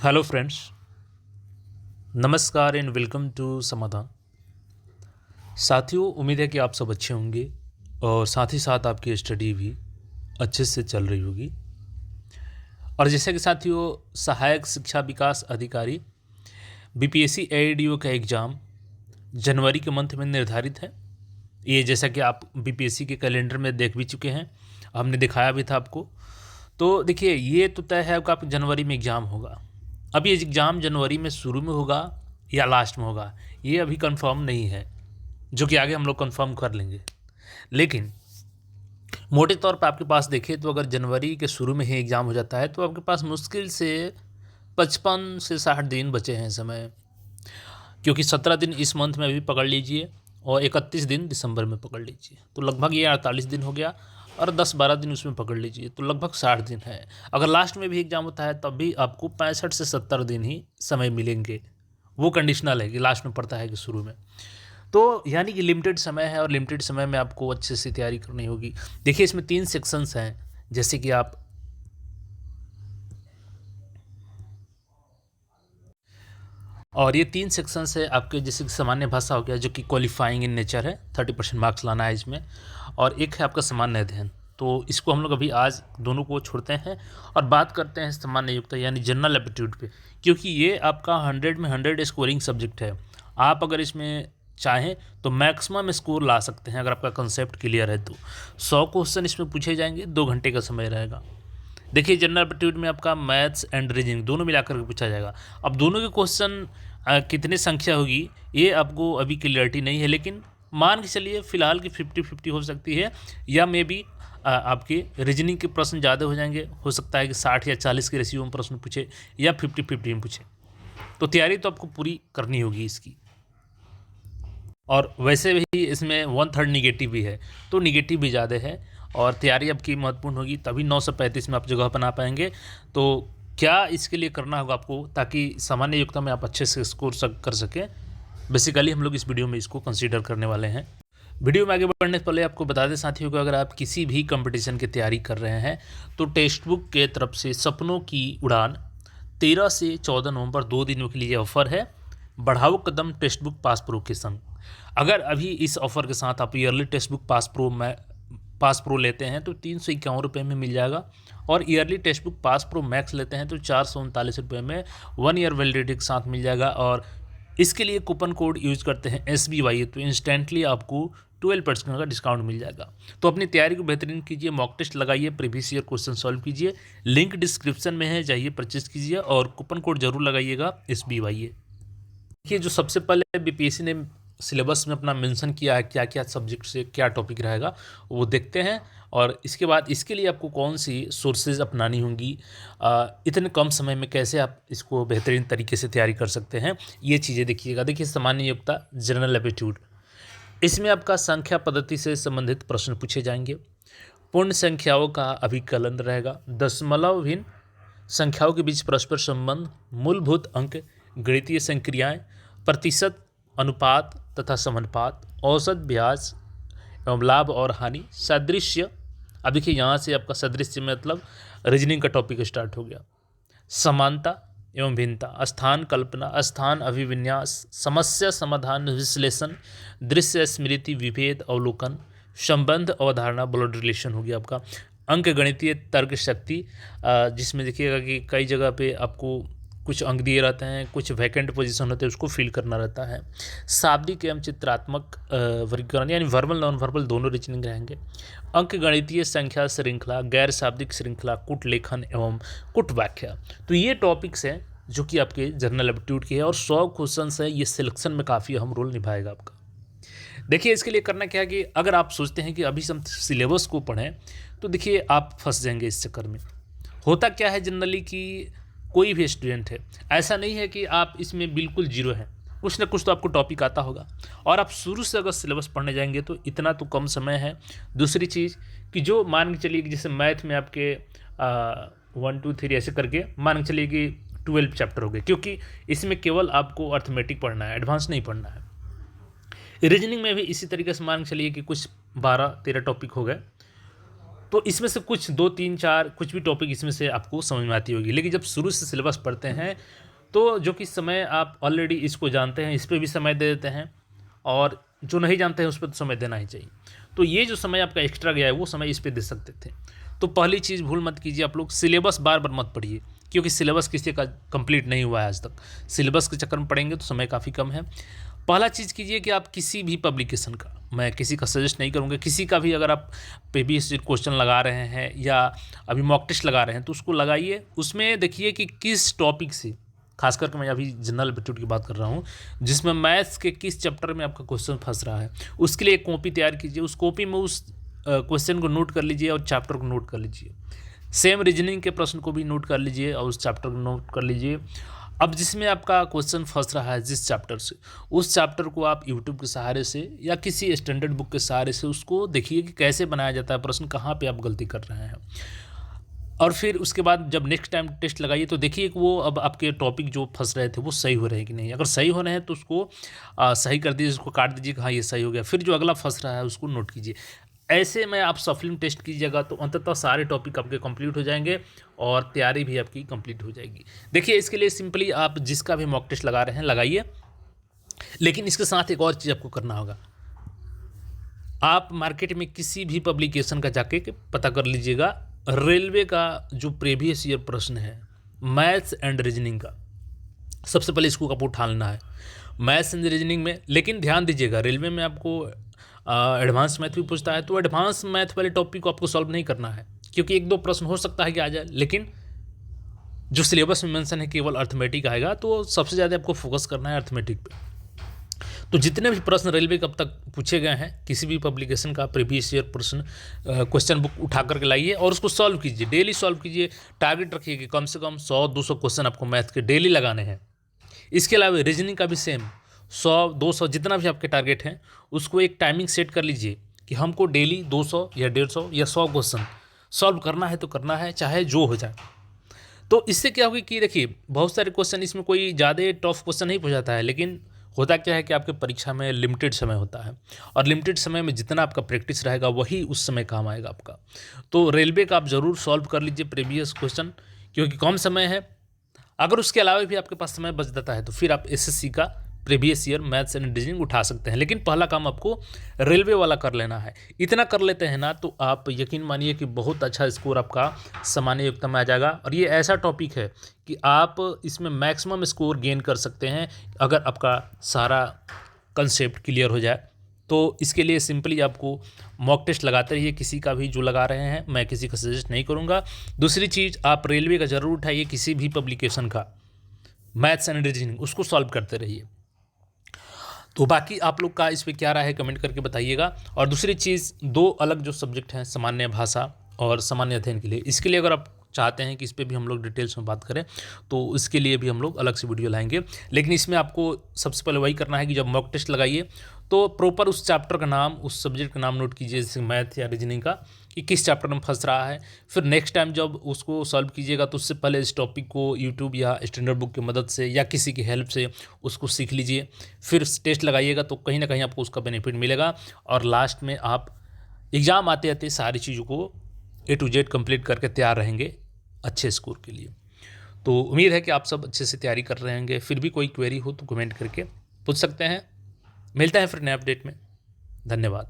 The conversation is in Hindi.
हेलो फ्रेंड्स, नमस्कार एंड वेलकम टू समाधान। साथियों, उम्मीद है कि आप सब अच्छे होंगे और साथ ही साथ आपकी स्टडी भी अच्छे से चल रही होगी। और जैसे कि साथियों, सहायक शिक्षा विकास अधिकारी बीपीएससी एडीओ का एग्ज़ाम जनवरी के मंथ में निर्धारित है। ये जैसा कि आप बीपीएससी के कैलेंडर में देख भी चुके हैं, हमने दिखाया भी था आपको। तो देखिए, ये तो तय है आपका जनवरी में एग्ज़ाम होगा। अब ये एग्ज़ाम जनवरी में शुरू में होगा या लास्ट में होगा, ये अभी कंफर्म नहीं है, जो कि आगे हम लोग कंफर्म कर लेंगे। लेकिन मोटे तौर पर आपके पास देखें तो अगर जनवरी के शुरू में ही एग्ज़ाम हो जाता है तो आपके पास मुश्किल से 55 से 60 दिन बचे हैं समय, क्योंकि 17 दिन इस मंथ में अभी पकड़ लीजिए और 31 दिन दिसंबर में पकड़ लीजिए, तो लगभग ये 48 दिन हो गया और 10-12 दिन उसमें पकड़ लीजिए, तो लगभग 60 दिन है। अगर लास्ट में भी एग्ज़ाम होता है तब भी आपको 65 से 70 दिन ही समय मिलेंगे। वो कंडीशनल है कि लास्ट में पड़ता है कि शुरू में। तो यानी कि लिमिटेड समय है और लिमिटेड समय में आपको अच्छे से तैयारी करनी होगी। देखिए, इसमें 3 सेक्शंस हैं, जैसे कि आप और ये 3 सेक्शंस है आपके, जैसे कि सामान्य भाषा हो गया जो कि क्वालिफाइंग इन नेचर है, 30% मार्क्स लाना है इसमें, और एक है आपका सामान्य अध्ययन। तो इसको हम लोग अभी आज दोनों को छोड़ते हैं और बात करते हैं सामान्य योग्यता यानी जनरल एप्टीट्यूड पे, क्योंकि ये आपका 100 में 100 स्कोरिंग सब्जेक्ट है। आप अगर इसमें चाहें तो मैक्सिमम स्कोर ला सकते हैं अगर आपका कंसेप्ट क्लियर है तो। 100 क्वेश्चन इसमें पूछे जाएंगे, 2 घंटे का समय रहेगा। देखिए, जनरल एप्टीट्यूड में आपका मैथ्स एंड रीजनिंग दोनों मिलाकर के पूछा जाएगा। अब दोनों के क्वेश्चन कितनी संख्या होगी ये आपको अभी क्लियरिटी नहीं है, लेकिन मान के चलिए फिलहाल की 50-50 हो सकती है, या मे बी आपके रीजनिंग के प्रश्न ज़्यादा हो जाएंगे। हो सकता है कि 60 या 40 के रेशियो में प्रश्न पूछे या 50-50 में पूछे। तो तैयारी तो आपको पूरी करनी होगी इसकी। और वैसे भी इसमें 1/3 निगेटिव भी है, तो निगेटिव भी ज़्यादा है और तैयारी आपकी महत्वपूर्ण होगी, तभी 935 में आप जगह बना पाएंगे। तो क्या इसके लिए करना होगा आपको, ताकि सामान्य योग्यता में आप अच्छे से स्कोर कर सकें? बेसिकली हम लोग इस वीडियो में इसको कंसीडर करने वाले हैं। वीडियो में आगे बढ़ने से पहले आपको बता दें साथियों को, अगर आप किसी भी कंपटीशन की तैयारी कर रहे हैं तो टेक्स्ट बुक के तरफ से सपनों की उड़ान 13 से 14 नवंबर 2 दिनों के लिए ऑफर है। बढ़ाओ कदम टेक्स्ट बुक पास प्रो के संग। अगर अभी इस ऑफ़र के साथ आप yearly text book pass pro लेते हैं तो 351 में मिल जाएगा, और yearly text book pass pro max लेते हैं तो 439 में 1 ईयर वैलिडिटी के साथ मिल जाएगा। और इसके लिए कूपन कोड यूज करते हैं SBY, तो इंस्टेंटली आपको 12% का डिस्काउंट मिल जाएगा। तो अपनी तैयारी को बेहतरीन कीजिए, मॉक टेस्ट लगाइए, प्रीवियस ईयर क्वेश्चन सॉल्व कीजिए। लिंक डिस्क्रिप्शन में है, जाइए परचेज कीजिए और कूपन कोड जरूर लगाइएगा SBY। देखिए, जो सबसे पहले बीपीएससी ने सिलेबस में अपना मेंशन किया है क्या क्या सब्जेक्ट से क्या टॉपिक रहेगा, वो देखते हैं। और इसके बाद इसके लिए आपको कौन सी सोर्सेज अपनानी होंगी, इतने कम समय में कैसे आप इसको बेहतरीन तरीके से तैयारी कर सकते हैं, ये चीज़ें देखिएगा। देखिए, सामान्य योग्यता जनरल एप्टीट्यूड, इसमें आपका संख्या पद्धति से संबंधित प्रश्न पूछे जाएंगे। पूर्ण संख्याओं का अभिकलन रहेगा, दशमलव भिन्न संख्याओं के बीच परस्पर संबंध, मूलभूत अंक, गणितीय संक्रियाएं, प्रतिशत, अनुपात तथा समानुपात, औसत ब्याज एवं लाभ और हानि, सादृश्य। अब देखिए, यहाँ से आपका सादृश्य मतलब रीजनिंग का टॉपिक स्टार्ट हो गया। समानता एवं भिन्नता, स्थान कल्पना, स्थान अभिविन्यास, समस्या समाधान विश्लेषण, दृश्य स्मृति, विभेद अवलोकन, संबंध अवधारणा, ब्लड रिलेशन हो गया आपका। अंक गणितीय तर्क शक्ति, जिसमें देखिएगा कि कई जगह पे आपको कुछ अंक दिए रहते हैं, कुछ वैकेंट पोजीशन होते हैं, उसको फिल करना रहता है। शाब्दिक एवं चित्रात्मक वर्गीकरण यानी वर्बल नॉन वर्बल दोनों रीजनिंग रहेंगे। अंक गणितीय संख्या श्रृंखला, गैर शाब्दिक श्रृंखला, कुट लेखन एवं कुट व्याख्या। तो ये टॉपिक्स हैं जो कि आपके जनरल एप्टीट्यूड के हैं और 100 क्वेश्चन है, ये सिलेक्शन में काफ़ी अहम रोल निभाएगा आपका। देखिए, इसके लिए करना क्या है कि अगर आप सोचते हैं कि अभी हम सिलेबस को पढ़ें तो देखिए आप फंस जाएंगे इस चक्कर में। होता क्या है जनरली कि कोई भी स्टूडेंट है, ऐसा नहीं है कि आप इसमें बिल्कुल जीरो हैं, कुछ ना कुछ तो आपको टॉपिक आता होगा। और आप शुरू से अगर सिलेबस पढ़ने जाएंगे तो इतना तो कम समय है। दूसरी चीज़ कि जो मान के चलिए कि जैसे मैथ में आपके 1 2 3 ऐसे करके मान के चलिए कि 12 चैप्टर हो गए, क्योंकि इसमें केवल आपको अर्थमेटिक पढ़ना है, एडवांस नहीं पढ़ना है। रीजनिंग में भी इसी तरीके से मान के चलिए कि कुछ 12-13 टॉपिक हो गए, तो इसमें से कुछ 2, 3, 4 कुछ भी टॉपिक इसमें से आपको समझ में आती होगी, लेकिन जब शुरू से सिलेबस पढ़ते हैं तो जो कि समय आप ऑलरेडी इसको जानते हैं, इस पे भी समय दे देते हैं, और जो नहीं जानते हैं उस पर तो समय देना ही चाहिए। तो ये जो समय आपका एक्स्ट्रा गया है वो समय इस पे दे सकते थे। तो पहली चीज़ भूल मत कीजिए, आप लोग सिलेबस बार बार मत पढ़िए, क्योंकि सिलेबस किसी का कंप्लीट नहीं हुआ है आज तक। सिलेबस के चक्कर में पढ़ेंगे तो समय काफ़ी कम है। पहला चीज़ कीजिए कि आप किसी भी पब्लिकेशन का, मैं किसी का सजेस्ट नहीं करूँगा, किसी का भी अगर आप प्रीवियस क्वेश्चन लगा रहे हैं या अभी मॉक टेस्ट लगा रहे हैं तो उसको लगाइए। उसमें देखिए कि किस टॉपिक से, खास करके मैं अभी जनरल एप्टीट्यूड की बात कर रहा हूँ, जिसमें मैथ्स के किस चैप्टर में आपका क्वेश्चन फंस रहा है, उसके लिए एक कॉपी तैयार कीजिए। उस कॉपी में उस क्वेश्चन को नोट कर लीजिए और चैप्टर को नोट कर लीजिए। सेम रीजनिंग के प्रश्न को भी नोट कर लीजिए और उस चैप्टर को नोट कर लीजिए। अब जिसमें आपका क्वेश्चन फंस रहा है जिस चैप्टर से, उस चैप्टर को आप यूट्यूब के सहारे से या किसी स्टैंडर्ड बुक के सहारे से उसको देखिए कि कैसे बनाया जाता है प्रश्न, कहाँ पे आप गलती कर रहे हैं। और फिर उसके बाद जब नेक्स्ट टाइम टेस्ट लगाइए तो देखिए कि वो अब आपके टॉपिक जो फंस रहे थे वो सही हो रहे हैं कि नहीं। अगर सही हो रहे हैं तो उसको सही कर दीजिए, उसको काट दीजिए कि हाँ ये सही हो गया। फिर जो अगला फंस रहा है उसको नोट कीजिए। ऐसे में आप सफलिंग टेस्ट कीजिएगा तो अंततः सारे टॉपिक आपके कंप्लीट हो जाएंगे और तैयारी भी आपकी कंप्लीट हो जाएगी। देखिए इसके लिए सिंपली आप जिसका भी मॉक टेस्ट लगा रहे हैं लगाइए, लेकिन इसके साथ एक और चीज़ आपको करना होगा। आप मार्केट में किसी भी पब्लिकेशन का जाके के पता कर लीजिएगा, रेलवे का जो प्रीवियस ईयर प्रश्न है मैथ्स एंड रीजनिंग का, सबसे पहले इसको आपको उठा लेना है मैथ्स एंड रीजनिंग में। लेकिन ध्यान दीजिएगा, रेलवे में आपको एडवांस मैथ भी पूछता है, तो एडवांस मैथ वाले टॉपिक को आपको सॉल्व नहीं करना है, क्योंकि 1-2 प्रश्न हो सकता है कि आ जाए, लेकिन जो सिलेबस में मेंशन है केवल अर्थमेटिक आएगा, तो सबसे ज़्यादा आपको फोकस करना है अर्थमेटिक पे। तो जितने भी प्रश्न रेलवे कब तक पूछे गए हैं किसी भी पब्लिकेशन का प्रीवियस ईयर प्रश्न क्वेश्चन बुक उठा करके लाइए और उसको सॉल्व कीजिए, डेली सॉल्व कीजिए। टारगेट रखिए कि कम से कम 100-200 क्वेश्चन आपको मैथ के डेली लगाने हैं। इसके अलावा रीजनिंग का भी सेम 100-200 जितना भी आपके टारगेट हैं उसको एक टाइमिंग सेट कर लीजिए कि हमको डेली 200 या 150 या 100 क्वेश्चन सॉल्व करना है, तो करना है चाहे जो हो जाए। तो इससे क्या होगी कि देखिए बहुत सारे क्वेश्चन, इसमें कोई ज़्यादा टफ क्वेश्चन नहीं पूछाता है, लेकिन होता क्या है कि आपके परीक्षा में लिमिटेड समय होता है और लिमिटेड समय में जितना आपका प्रैक्टिस रहेगा वही उस समय काम आएगा आपका। तो रेलवे का आप ज़रूर सॉल्व कर लीजिए प्रीवियस क्वेश्चन, क्योंकि कम समय है। अगर उसके अलावा भी आपके पास समय बच जाता है तो फिर आप एसएससी का previous year maths and reasoning उठा सकते हैं, लेकिन पहला काम आपको रेलवे वाला कर लेना है। इतना कर लेते हैं ना तो आप यकीन मानिए कि बहुत अच्छा स्कोर आपका सामान्य योग्यता में आ जाएगा। और ये ऐसा टॉपिक है कि आप इसमें मैक्सिमम स्कोर गेन कर सकते हैं अगर आपका सारा कंसेप्ट क्लियर हो जाए। तो इसके लिए सिंपली आपको मॉक टेस्ट लगाते रहिए, किसी का भी जो लगा रहे हैं, मैं किसी का सजेस्ट नहीं करूँगा। दूसरी चीज़, आप रेलवे का ज़रूर उठाइए, किसी भी पब्लिकेशन का मैथ्स एंड रीजनिंग उसको सॉल्व करते रहिए। तो बाकी आप लोग का इस पे क्या राय है कमेंट करके बताइएगा। और दूसरी चीज़, 2 अलग जो सब्जेक्ट हैं सामान्य भाषा और सामान्य अध्ययन के लिए, इसके लिए अगर आप चाहते हैं कि इस पे भी हम लोग डिटेल्स में बात करें तो इसके लिए भी हम लोग अलग से वीडियो लाएंगे। लेकिन इसमें आपको सबसे पहले वही करना है कि जब मॉक टेस्ट लगाइए तो प्रॉपर उस चैप्टर का नाम, उस सब्जेक्ट का नाम नोट कीजिए, जैसे मैथ या रीजनिंग का, कि किस चैप्टर में फंस रहा है। फिर नेक्स्ट टाइम जब उसको सॉल्व कीजिएगा तो उससे पहले इस टॉपिक को यूट्यूब या स्टैंडर्ड बुक की मदद से या किसी की हेल्प से उसको सीख लीजिए। फिर टेस्ट लगाइएगा तो कहीं ना कहीं आपको उसका बेनिफिट मिलेगा और लास्ट में आप एग्ज़ाम आते आते सारी चीज़ों को A to Z कंप्लीट करके तैयार रहेंगे अच्छे स्कोर के लिए। तो उम्मीद है कि आप सब अच्छे से तैयारी कर रहे होंगे। फिर भी कोई क्वेरी हो तो कमेंट करके पूछ सकते हैं। मिलते हैं फिर नए अपडेट में। धन्यवाद।